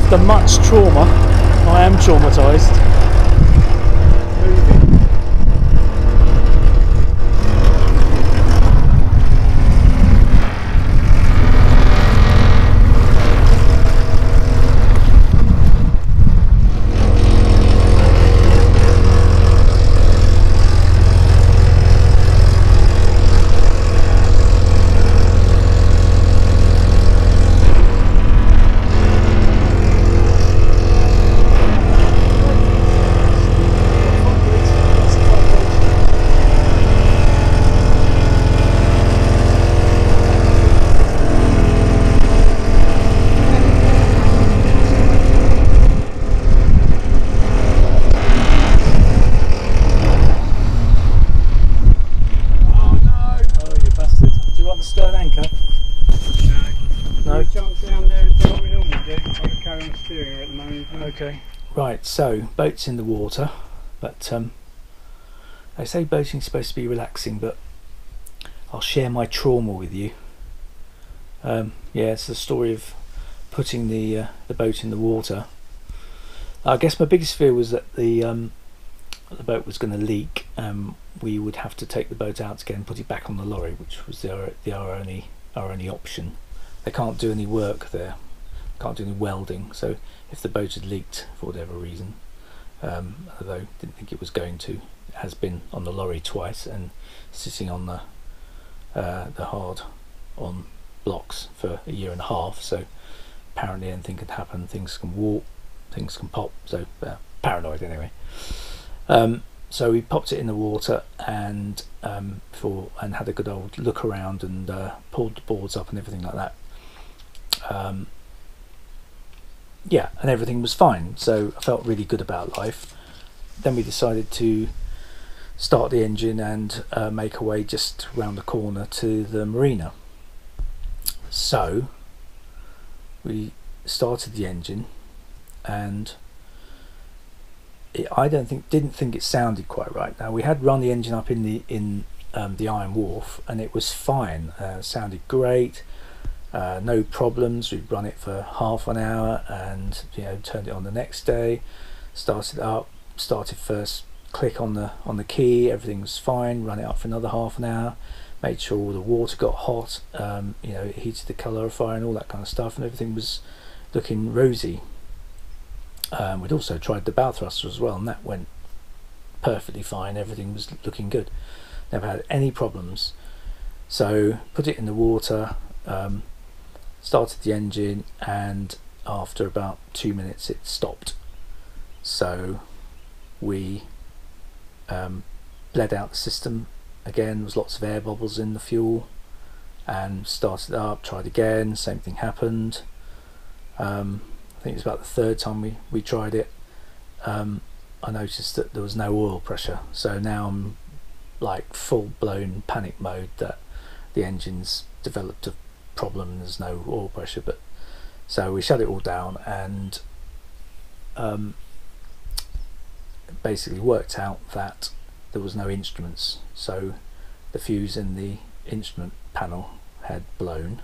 After much trauma, I am traumatised. Okay. Right, so boat's in the water, but they say boating's supposed to be relaxing, but I'll share my trauma with you. Yeah, it's the story of putting the boat in the water. I guess my biggest fear was that the boat was going to leak. We would have to take the boat out again and put it back on the lorry, which was our only option. They can't do any work there, can't do any welding, so if the boat had leaked for whatever reason, although I didn't think it was going to, it has been on the lorry twice and sitting on the hard on blocks for a year and a half, so apparently anything can happen, things can warp, things can pop, so paranoid anyway. So we popped it in the water and had a good old look around and pulled the boards up and everything like that. Yeah, and everything was fine, so I felt really good about life. Then we decided to start the engine and make our way just round the corner to the marina. So we started the engine, and I didn't think it sounded quite right. Now we had run the engine up in the Iron Wharf, and it was fine. Sounded great. No problems. We'd run it for half an hour and turned it on the next day, started up, started first click on the key, everything was fine, run it up for another half an hour, made sure all the water got hot, it heated the calorifier and all that kind of stuff, and everything was looking rosy. We'd also tried the bow thruster as well, and that went perfectly fine, everything was looking good, never had any problems. So put it in the water, started the engine, and after about 2 minutes it stopped. So we bled out the system again. There was lots of air bubbles in the fuel, and started up, tried again, same thing happened. I think it was about the third time we tried it. I noticed that there was no oil pressure, so now I'm like full-blown panic mode that the engine's developed a problem and there's no oil pressure. But so we shut it all down, and basically worked out that there was no instruments, so the fuse in the instrument panel had blown,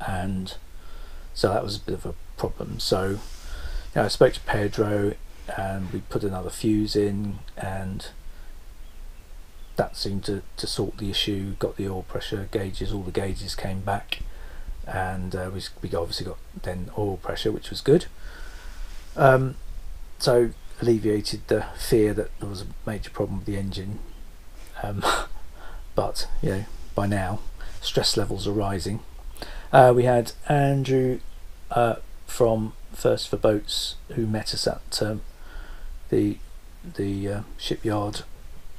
and so that was a bit of a problem. So I spoke to Pedro and we put another fuse in, and that seemed to sort the issue. Got the oil pressure gauges, all the gauges came back, and we obviously got then oil pressure, which was good. So alleviated the fear that there was a major problem with the engine, but by now stress levels are rising. We had Andrew from First for Boats, who met us at the shipyard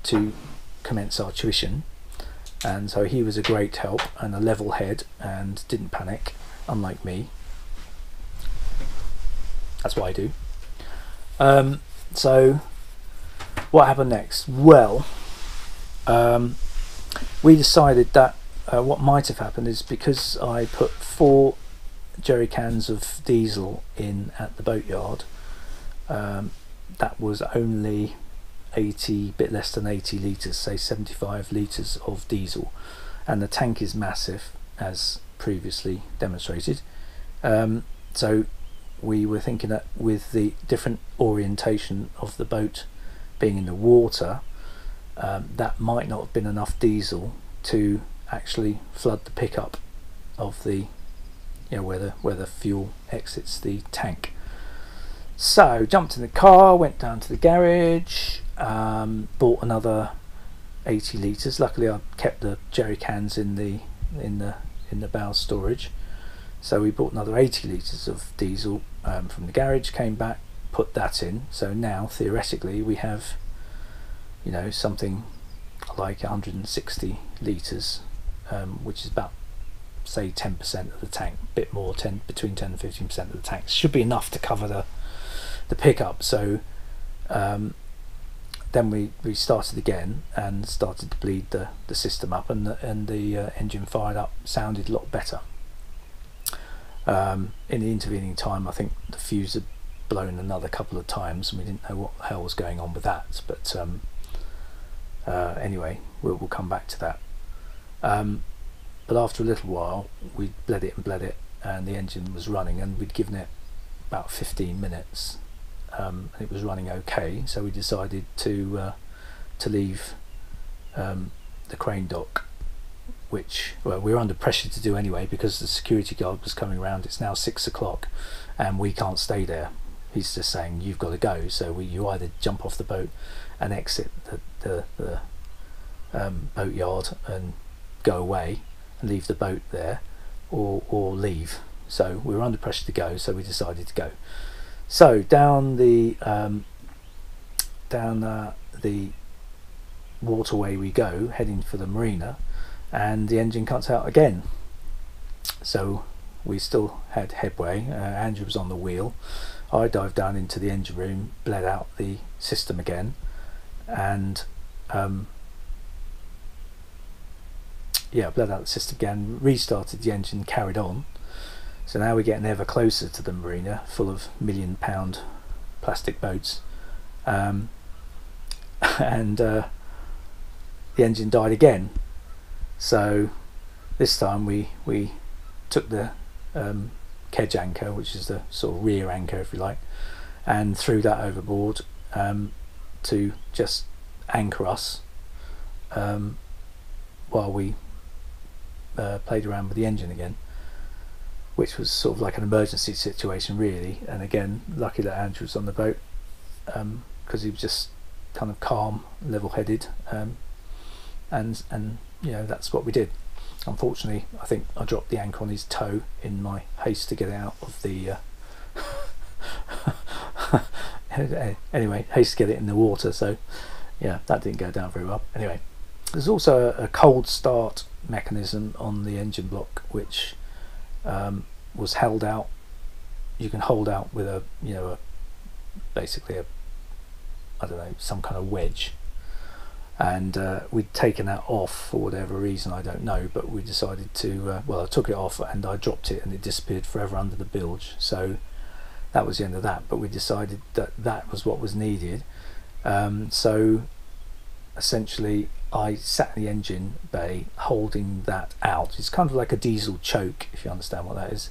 to commence our tuition, and so he was a great help and a level head and didn't panic, unlike me. That's what I do. So what happened next? Well, we decided that what might have happened is, because I put 4 jerry cans of diesel in at the boatyard, that was only 80, bit less than 80 litres, say 75 litres of diesel, and the tank is massive as previously demonstrated. So we were thinking that with the different orientation of the boat being in the water, that might not have been enough diesel to actually flood the pickup of the, where the fuel exits the tank. So jumped in the car, went down to the garage, bought another 80 litres. Luckily I kept the jerry cans in the bow storage, so we bought another 80 litres of diesel from the garage, came back, put that in. So now theoretically we have, something like 160 litres, which is about, say, 10% of the tank, a bit more, between 10 and 15% of the tank. Should be enough to cover the pickup. So then we started again and started to bleed the system up, and the engine fired up, sounded a lot better. In the intervening time, I think the fuse had blown another couple of times, and we didn't know what the hell was going on with that. But anyway, we'll come back to that. But after a little while, we bled it, and the engine was running, and we'd given it about 15 minutes. And it was running okay, so we decided to leave the crane dock, which, well, we were under pressure to do anyway because the security guard was coming around. It's now 6 o'clock and we can't stay there. He's just saying you've got to go, so you either jump off the boat and exit the boat yard and go away and leave the boat there, or leave. So we were under pressure to go, so we decided to go. So down the waterway we go, heading for the marina, and the engine cuts out again. So we still had headway. Andrew was on the wheel. I dived down into the engine room, bled out the system again, and bled out the system again, restarted the engine, carried on. So now we're getting ever closer to the marina, full of £1 million plastic boats, and the engine died again. So this time we took the kedge anchor, which is the sort of rear anchor, if you like, and threw that overboard to just anchor us while we played around with the engine again, which was sort of like an emergency situation really. And again, lucky that Andrew was on the boat, because he was just kind of calm, level-headed, and that's what we did. Unfortunately, I think I dropped the anchor on his toe in my haste to get it out of the anyway, haste to get it in the water. So yeah, that didn't go down very well. Anyway, there's also a cold start mechanism on the engine block, which was held out. You can hold out with basically I don't know, some kind of wedge, and we'd taken that off for whatever reason, I don't know, but we decided to I took it off and I dropped it and it disappeared forever under the bilge. So that was the end of that, but we decided that was what was needed. So essentially I sat in the engine bay holding that out. It's kind of like a diesel choke, if you understand what that is.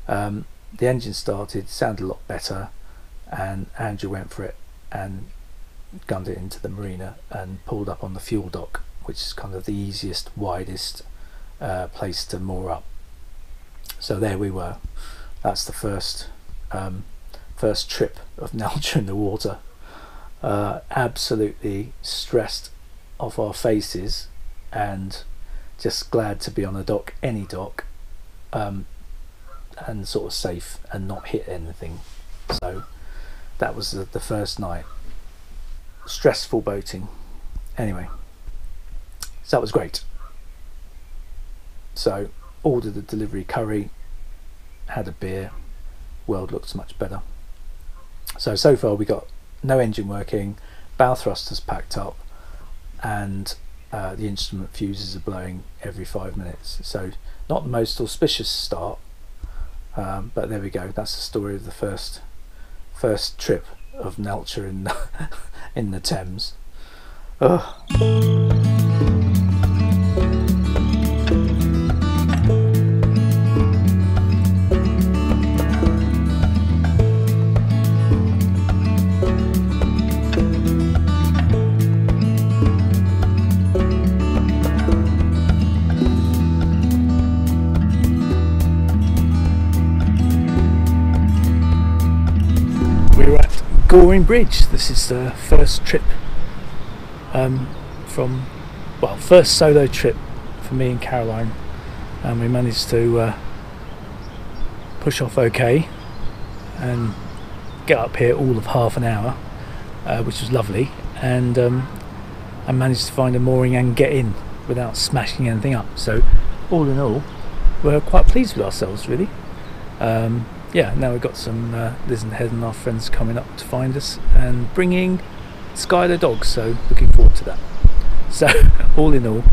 The engine started, sounded a lot better, and Andrew went for it and gunned it into the marina and pulled up on the fuel dock, which is kind of the easiest, widest place to moor up. So there we were. That's the first trip of Neeltje in the water. Absolutely stressed off our faces and just glad to be on a dock, any dock, and sort of safe and not hit anything. So that was the first night. Stressful boating. Anyway, so that was great. So ordered a delivery curry, had a beer, world looks much better. So far we got no engine working, bow thrusters packed up, and the instrument fuses are blowing every 5 minutes. So not the most auspicious start, but there we go. That's the story of the first trip of Neeltje in the Thames. Ugh. Goring Bridge. This is the first trip first solo trip for me and Caroline, and we managed to push off okay and get up here all of half an hour, which was lovely, and I managed to find a mooring and get in without smashing anything up. So all in all, we're quite pleased with ourselves, really. Yeah, now we've got some Liz and Head and our friends coming up to find us and bringing Skylar dogs, so looking forward to that. So all in all,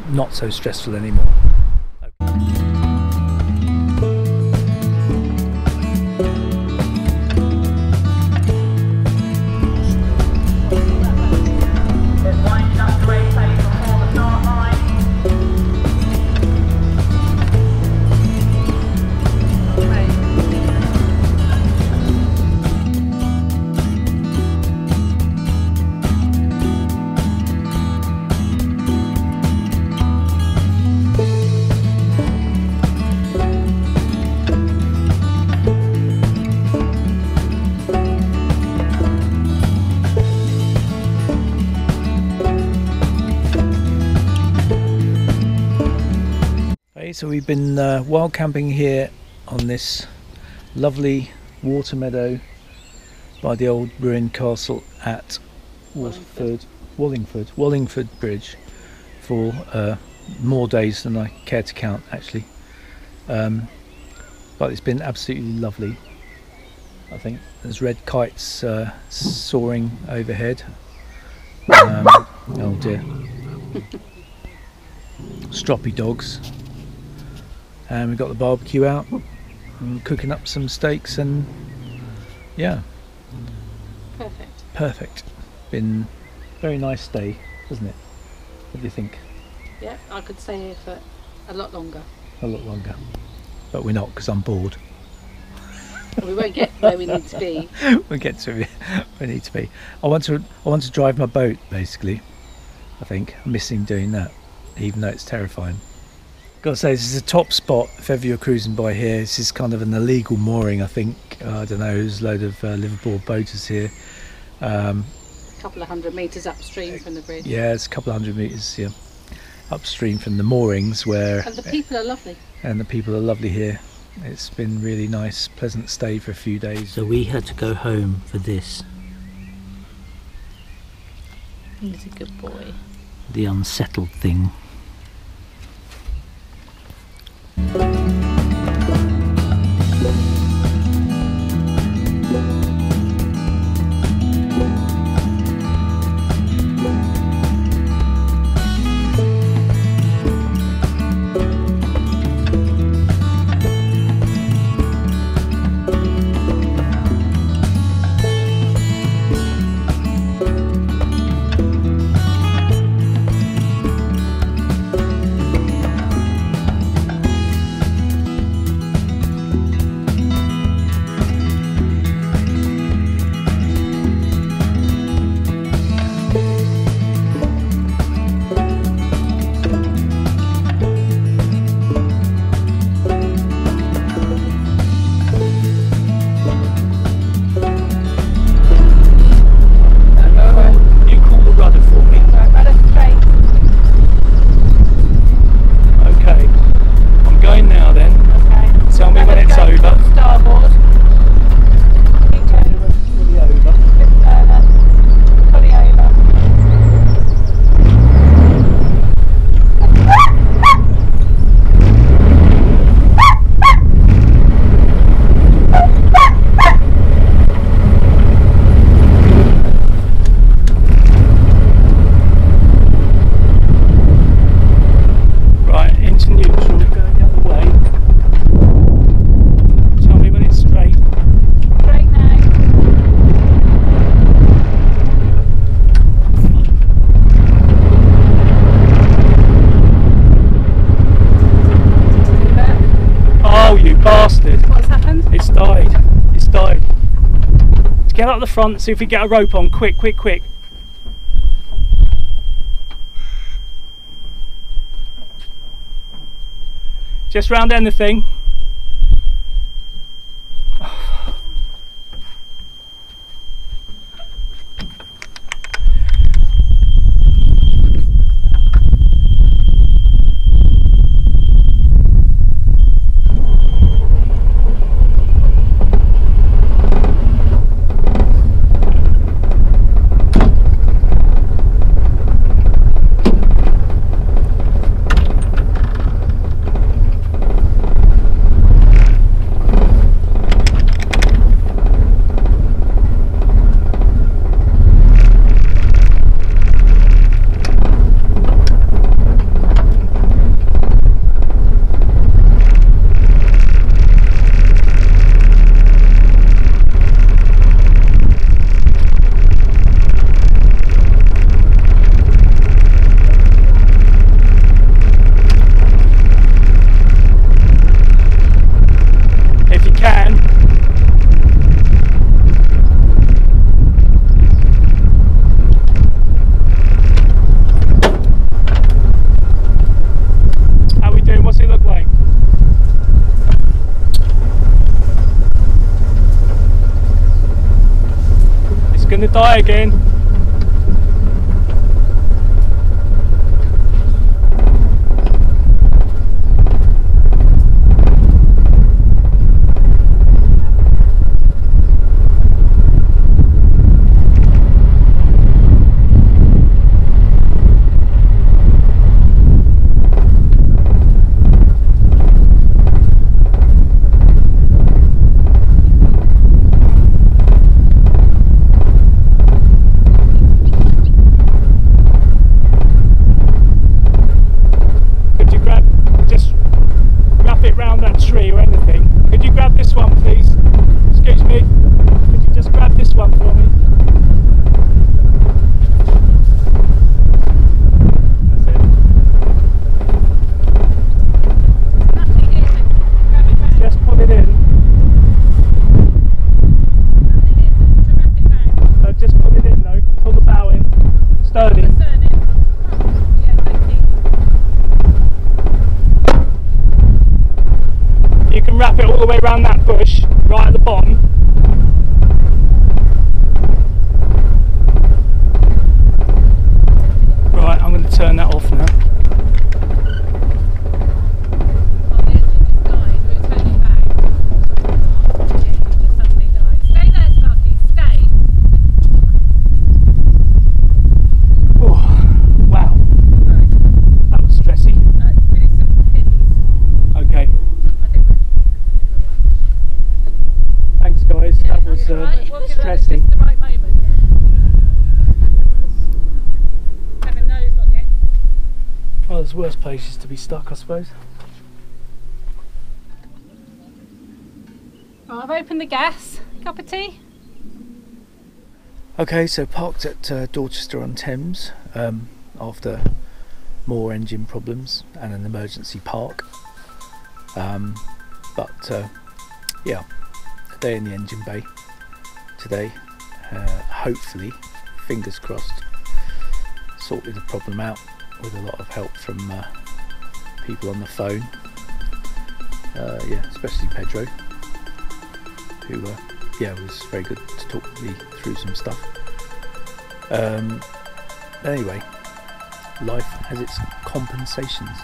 not so stressful anymore. So we've been wild camping here on this lovely water meadow by the old ruined castle at Wallingford Bridge for more days than I care to count, actually. But it's been absolutely lovely. I think there's red kites soaring overhead. Oh dear. Stroppy dogs. And we've got the barbecue out and cooking up some steaks, and yeah, perfect. Been a very nice day, hasn't it? What do you think? Yeah, I could stay here for a lot longer, but we're not, because I'm bored. We won't get where we need to be. We'll get to where we need to be. I want to drive my boat, basically. I think I'm missing doing that, even though it's terrifying. Got to say, this is a top spot if ever you're cruising by here. This is kind of an illegal mooring, I think. I don't know, there's a load of Liverpool boaters here. A couple of 100 metres upstream from the bridge. Yeah, it's a couple of 100 metres, yeah, upstream from the moorings, where... And the people are lovely. And the people are lovely here. It's been really nice, pleasant stay for a few days. So we had to go home for this. He's a good boy. The unsettled thing. Get up the front, see if we get a rope on. Quick, quick, quick. Just round end the thing. gonna die again. Wrap it all the way around that bush, right at the bottom. Right, I'm going to turn that off now. Stressing. Just the right moment. Heaven knows what the... Well, there's worse places to be stuck, I suppose. Right, I've opened the gas. Cup of tea? Okay, so parked at Dorchester on Thames after more engine problems and an emergency park. Yeah, a day in the engine bay today. Hopefully, fingers crossed, sorted the problem out with a lot of help from people on the phone. Yeah, especially Pedro, who was very good to talk me through some stuff. Anyway, life has its compensations.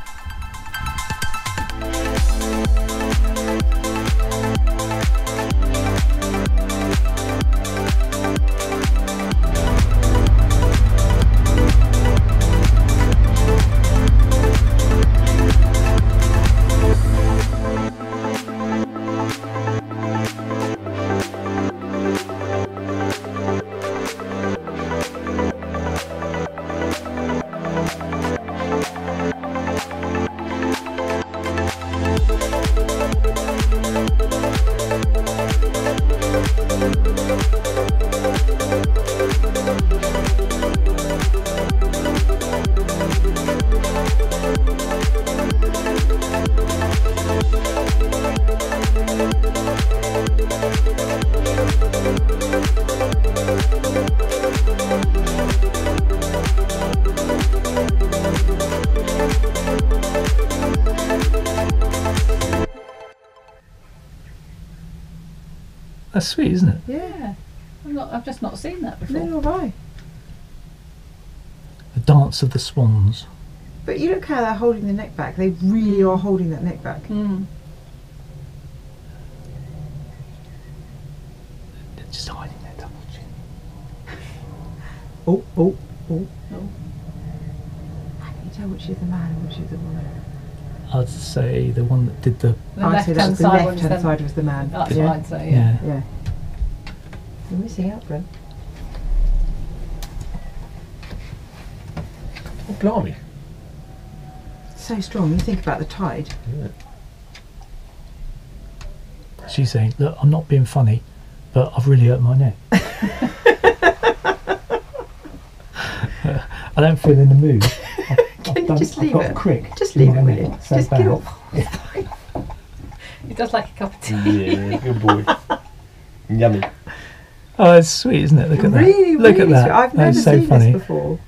That's sweet, isn't it? Yeah. I've just not seen that before. No, have I. The dance of the swans. But you look how they're holding the neck back. They really are holding that neck back. Mm. They're just hiding their double chin. Oh. Oh. How can you tell which is the man and which is the woman? I'd say the one that did the... I'd say that's the left-hand side was the man. That's yeah. what I'd say, yeah. Yeah. You're missing out, Brent. Oh, blimey. So strong. You think about the tide. Yeah. She's saying, look, I'm not being funny, but I've really hurt my neck. I don't feel in the mood. Can you just leave I've got it? a crick. Just leave it, will you? So Just bad. get off. He does like a cup of tea. Yeah, good boy. Yummy. Oh, it's sweet, isn't it? Look at that. Really, Look really at that. sweet. I've That's never so seen funny. this before.